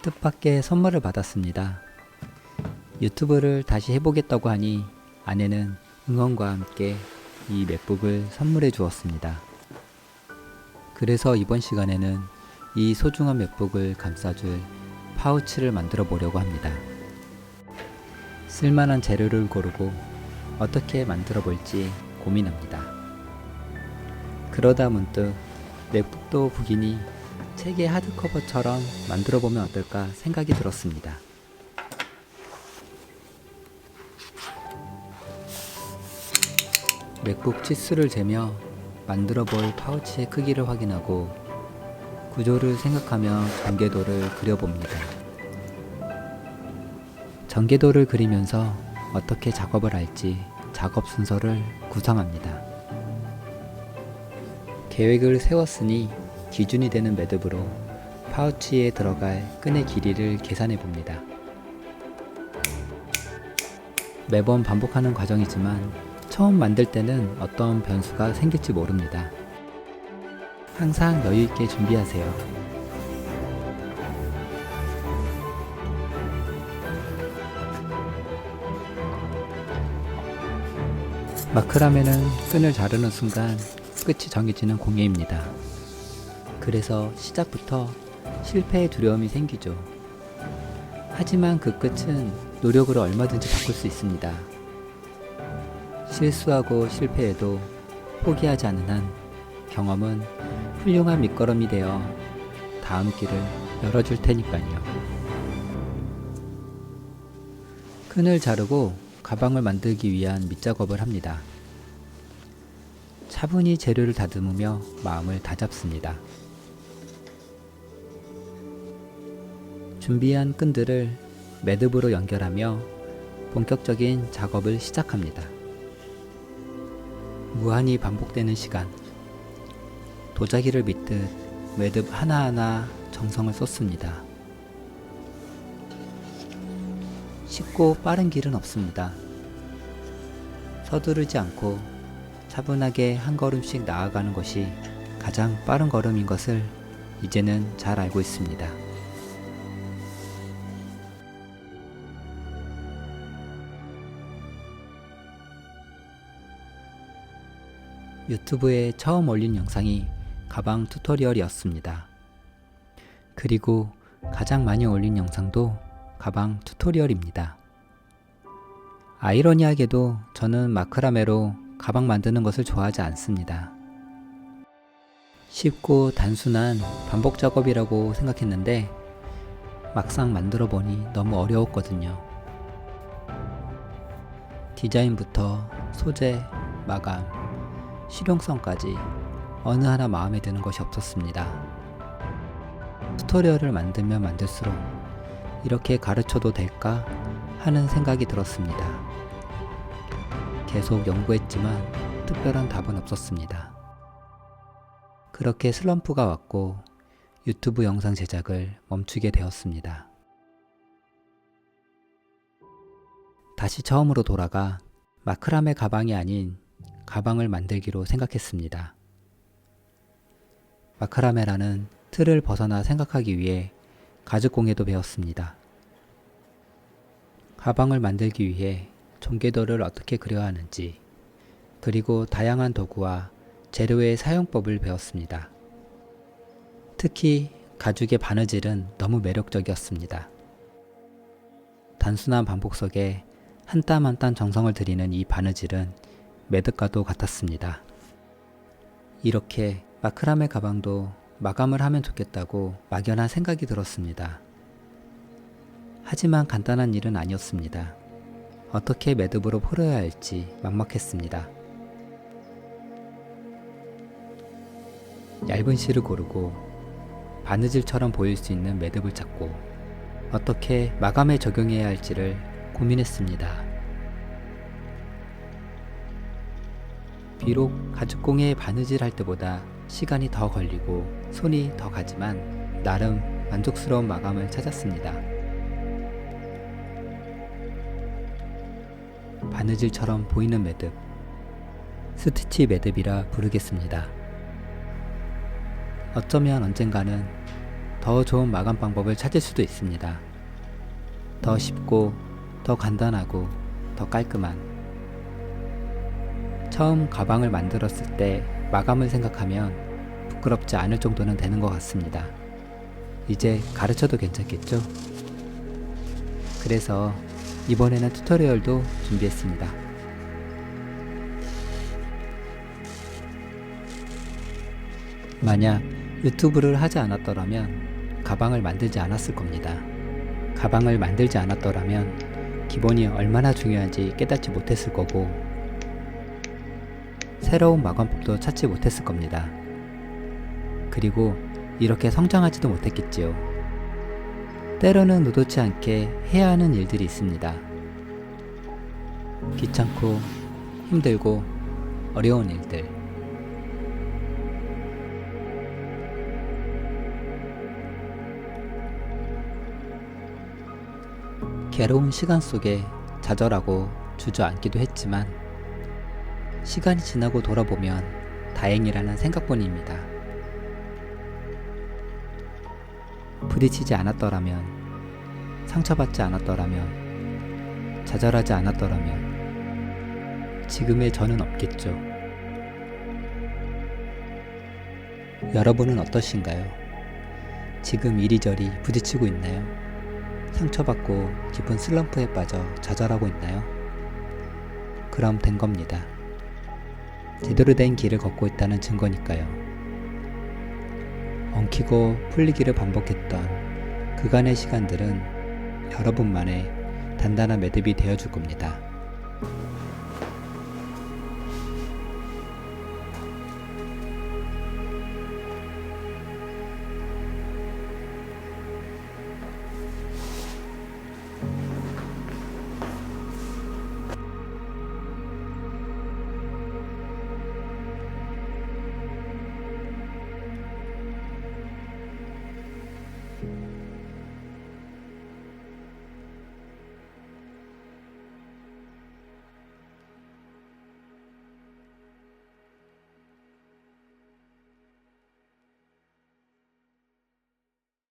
뜻밖의 선물을 받았습니다. 유튜브를 다시 해보겠다고 하니 아내는 응원과 함께 이 맥북을 선물해 주었습니다. 그래서 이번 시간에는 이 소중한 맥북을 감싸줄 파우치를 만들어 보려고 합니다. 쓸만한 재료를 고르고 어떻게 만들어 볼지 고민합니다. 그러다 문득 맥북도 북이니 책의 하드커버처럼 만들어 보면 어떨까 생각이 들었습니다. 맥북 치수를 재며 만들어 볼 파우치의 크기를 확인하고 구조를 생각하며 전개도를 그려봅니다. 전개도를 그리면서 어떻게 작업을 할지 작업 순서를 구상합니다. 계획을 세웠으니 기준이 되는 매듭으로 파우치에 들어갈 끈의 길이를 계산해 봅니다. 매번 반복하는 과정이지만 처음 만들 때는 어떤 변수가 생길지 모릅니다. 항상 여유 있게 준비하세요. 마크라메는 끈을 자르는 순간 끝이 정해지는 공예입니다. 그래서 시작부터 실패의 두려움이 생기죠. 하지만 그 끝은 노력으로 얼마든지 바꿀 수 있습니다. 실수하고 실패해도 포기하지 않는 한 경험은 훌륭한 밑거름이 되어 다음 길을 열어줄 테니까요. 끈을 자르고 가방을 만들기 위한 밑작업을 합니다. 차분히 재료를 다듬으며 마음을 다잡습니다. 준비한 끈들을 매듭으로 연결하며 본격적인 작업을 시작합니다. 무한히 반복되는 시간, 도자기를 믿듯 매듭 하나하나 정성을 쏟습니다. 쉽고 빠른 길은 없습니다. 서두르지 않고 차분하게 한 걸음씩 나아가는 것이 가장 빠른 걸음인 것을 이제는 잘 알고 있습니다. 유튜브에 처음 올린 영상이 가방 튜토리얼이었습니다. 그리고 가장 많이 올린 영상도 가방 튜토리얼입니다. 아이러니하게도 저는 마크라메로 가방 만드는 것을 좋아하지 않습니다. 쉽고 단순한 반복 작업이라고 생각했는데 막상 만들어 보니 너무 어려웠거든요. 디자인부터 소재, 마감, 실용성까지 어느 하나 마음에 드는 것이 없었습니다. 튜토리얼을 만들면 만들수록 이렇게 가르쳐도 될까 하는 생각이 들었습니다. 계속 연구했지만 특별한 답은 없었습니다. 그렇게 슬럼프가 왔고 유튜브 영상 제작을 멈추게 되었습니다. 다시 처음으로 돌아가 마크라메 가방이 아닌 가방을 만들기로 생각했습니다. 마크라메라는 틀을 벗어나 생각하기 위해 가죽공예도 배웠습니다. 가방을 만들기 위해 전개도를 어떻게 그려야 하는지, 그리고 다양한 도구와 재료의 사용법을 배웠습니다. 특히 가죽의 바느질은 너무 매력적이었습니다. 단순한 반복 속에 한 땀 한 땀 정성을 들이는 이 바느질은 매듭과도 같았습니다. 이렇게 마크라메 가방도 마감을 하면 좋겠다고 막연한 생각이 들었습니다. 하지만 간단한 일은 아니었습니다. 어떻게 매듭으로 풀어야 할지 막막했습니다. 얇은 실을 고르고 바느질처럼 보일 수 있는 매듭을 찾고 어떻게 마감에 적용해야 할지를 고민했습니다. 비록 가죽공예에 바느질 할 때보다 시간이 더 걸리고 손이 더 가지만 나름 만족스러운 마감을 찾았습니다. 바느질처럼 보이는 매듭, 스티치 매듭이라 부르겠습니다. 어쩌면 언젠가는 더 좋은 마감 방법을 찾을 수도 있습니다. 더 쉽고 더 간단하고 더 깔끔한. 처음 가방을 만들었을 때 마감을 생각하면 부끄럽지 않을 정도는 되는 것 같습니다. 이제 가르쳐도 괜찮겠죠? 그래서 이번에는 튜토리얼도 준비했습니다. 만약 유튜브를 하지 않았더라면 가방을 만들지 않았을 겁니다. 가방을 만들지 않았더라면 기본이 얼마나 중요한지 깨닫지 못했을 거고 새로운 마감법도 찾지 못했을 겁니다. 그리고 이렇게 성장하지도 못했겠지요. 때로는 의도치 않게 해야 하는 일들이 있습니다. 귀찮고 힘들고 어려운 일들. 괴로운 시간 속에 좌절하고 주저앉기도 했지만 시간이 지나고 돌아보면 다행이라는 생각뿐입니다. 부딪히지 않았더라면, 상처받지 않았더라면, 좌절하지 않았더라면 지금의 저는 없겠죠. 여러분은 어떠신가요? 지금 이리저리 부딪히고 있나요? 상처받고 깊은 슬럼프에 빠져 좌절하고 있나요? 그럼 된 겁니다. 제대로 된 길을 걷고 있다는 증거니까요. 엉키고 풀리기를 반복했던 그간의 시간들은 여러분만의 단단한 매듭이 되어줄 겁니다.